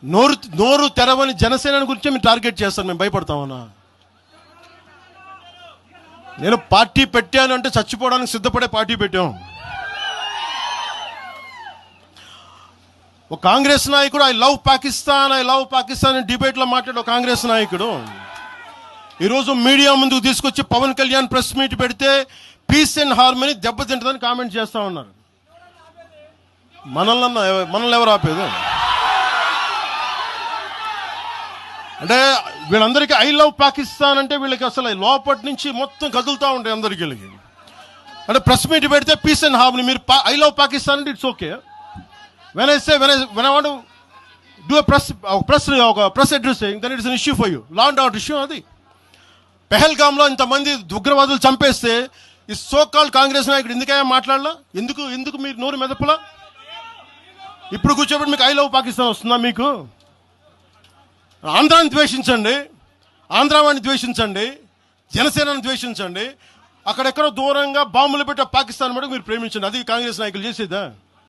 నోరు తెరవని జనసేన గురించి మీరు టార్గెట్ చేస్తారు. మేము భయపడతామన్నా? నేను పార్టీ పెట్టాను అంటే చచ్చిపోవడానికి సిద్ధపడే పార్టీ పెట్టాం. ఒక కాంగ్రెస్ నాయకుడు ఐ లవ్ పాకిస్తాన్ డిబేట్లో మాట్లాడే ఒక కాంగ్రెస్ నాయకుడు ఈరోజు మీడియా ముందుకు తీసుకొచ్చి పవన్ కళ్యాణ్ ప్రెస్ మీట్ పెడితే పీస్ అండ్ హార్మనీ దెబ్బతింటుందని కామెంట్ చేస్తా ఉన్నారు. మనల్ని ఎవరు ఆపేది? అంటే వీళ్ళందరికీ ఐ లవ్ పాకిస్తాన్ అంటే వీళ్ళకి అసలు లోపటి నుంచి మొత్తం కదులుతూ ఉంటాయి అందరికి. అంటే ప్రెస్ మీట్ పెడితే పీస్ అండ్ హార్మనీ, మీరు ఐ లవ్ పాకిస్తాన్ అంటే it's okay. when I want to do a press address saying then it is an issue for you, law and order issue. అది పెహల్గామ్లో ఇంతమంది ఉగ్రవాదులు చంపేస్తే ఈ సోకాల్ కాంగ్రెస్ నాయకుడు ఎందుకయ్యా మాట్లాడలా? ఎందుకు మీరు నోరు మెదపలా? ఇప్పుడు కూర్చోబెట్టి మీకు ఐ లవ్ పాకిస్తాన్ వస్తుందా? మీకు ఆంధ్రాని ద్వేషించండి, ఆంధ్రావాణి ద్వేషించండి, జనసేనని ద్వేషించండి, అక్కడెక్కడో దూరంగా బాంబులు పెట్టే పాకిస్తాన్ మటుకు మీరు ప్రేమించండి. అది కాంగ్రెస్ నాయకులు చేసేదా?